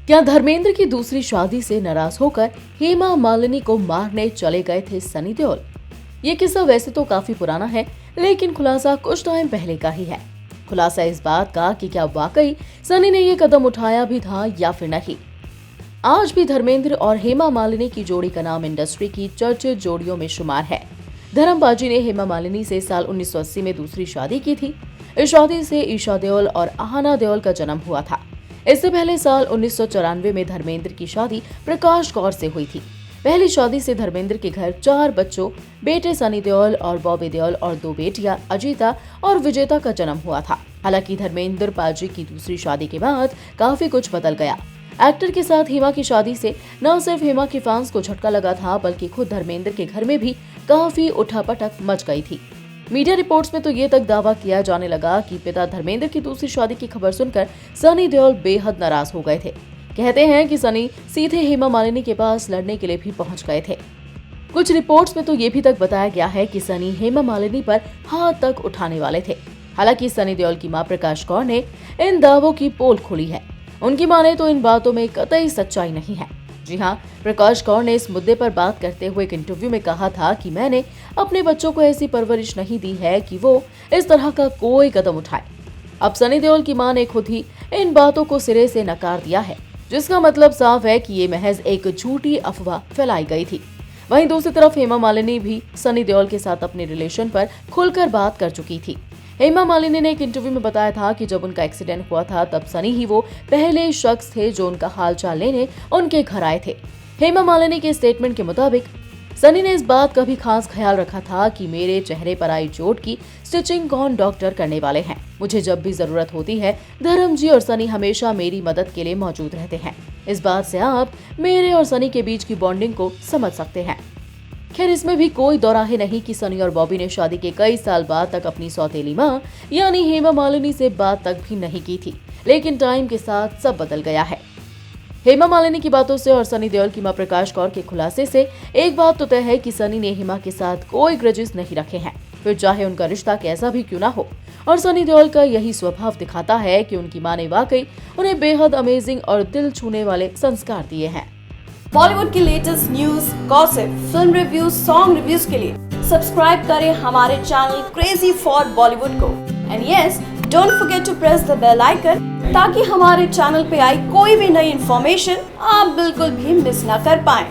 क्या धर्मेंद्र की दूसरी शादी से नाराज होकर हेमा मालिनी को मारने चले गए थे सनी देओल? ये किस्सा वैसे तो काफी पुराना है, लेकिन खुलासा कुछ टाइम पहले का ही है। खुलासा इस बात का कि क्या वाकई सनी ने ये कदम उठाया भी था या फिर नहीं। आज भी धर्मेंद्र और हेमा मालिनी की जोड़ी का नाम इंडस्ट्री की चर्चित जोड़ियों में शुमार है। धर्म बाजी ने हेमा मालिनी से साल 1980 में दूसरी शादी की थी। इस शादी से ईशा देओल और आहना देओल का जन्म हुआ था। इससे पहले साल 1994 में धर्मेंद्र की शादी प्रकाश कौर से हुई थी। पहली शादी से धर्मेंद्र के घर 4 बच्चों, बेटे सनी देओल और बॉबी देओल और 2 बेटियां अजीता और विजेता का जन्म हुआ था। हालांकि धर्मेंद्र पाजी की दूसरी शादी के बाद काफी कुछ बदल गया। एक्टर के साथ हेमा की शादी से न सिर्फ हेमा के फैंस को झटका लगा था, बल्कि खुद धर्मेंद्र के घर में भी काफी उठापटक मच गई थी। मीडिया रिपोर्ट्स में तो ये तक दावा किया जाने लगा कि पिता धर्मेंद्र की दूसरी शादी की खबर सुनकर सनी देओल बेहद नाराज हो गए थे। कहते हैं कि सनी सीधे हेमा मालिनी के पास लड़ने के लिए भी पहुंच गए थे। कुछ रिपोर्ट्स में तो ये भी तक बताया गया है कि सनी हेमा मालिनी पर हाथ तक उठाने वाले थे। हालांकि सनी देओल की मां प्रकाश कौर ने इन दावों की पोल खोली है। उनकी माने तो इन बातों में कतई सच्चाई नहीं है। जी हाँ, प्रकाश कौर ने इस मुद्दे पर बात करते हुए एक इंटरव्यू में कहा था कि मैंने अपने बच्चों को ऐसी परवरिश नहीं दी है कि वो इस तरह का कोई कदम उठाए। अब सनी देओल की मां ने खुद ही इन बातों को सिरे से नकार दिया है, जिसका मतलब साफ है कि ये महज एक झूठी अफवाह फैलाई गई थी। वहीं दूसरी तरफ हेमा मालिनी भी सनी देओल के साथ अपने रिलेशन पर खुलकर बात कर चुकी थी। हेमा मालिनी ने एक इंटरव्यू में बताया था कि जब उनका एक्सीडेंट हुआ था तब सनी ही वो पहले शख्स थे जो उनका हालचाल लेने उनके घर आए थे। हेमा मालिनी के स्टेटमेंट के मुताबिक सनी ने इस बात का भी खास ख्याल रखा था कि मेरे चेहरे पर आई चोट की स्टिचिंग कौन डॉक्टर करने वाले हैं। मुझे जब भी जरूरत होती है धर्म जी और सनी हमेशा मेरी मदद के लिए मौजूद रहते हैं। इस बात से आप मेरे और सनी के बीच की बॉन्डिंग को समझ सकते हैं। खैर, इसमें भी कोई दौराहे नहीं कि सनी और बॉबी ने शादी के कई साल बाद तक अपनी सौतेली मां यानी हेमा मालिनी से बात तक भी नहीं की थी, लेकिन टाइम के साथ सब बदल गया है। हेमा मालिनी की बातों से और सनी देओल की मां प्रकाश कौर के खुलासे से एक बात तो तय है कि सनी ने हेमा के साथ कोई ग्रजेस नहीं रखे हैं, फिर चाहे उनका रिश्ता कैसा भी क्यों ना हो। और सनी देओल का यही स्वभाव दिखाता है कि उनकी मां ने वाकई उन्हें बेहद अमेजिंग और दिल छूने वाले संस्कार दिए हैं। बॉलीवुड की latest news, gossip, film reviews, song reviews के लिए सब्सक्राइब करें हमारे चैनल क्रेजी फॉर बॉलीवुड को। And yes, don't forget to press the bell icon ताकि हमारे चैनल पे आई कोई भी नई इन्फॉर्मेशन आप बिल्कुल भी मिस ना कर पाएं।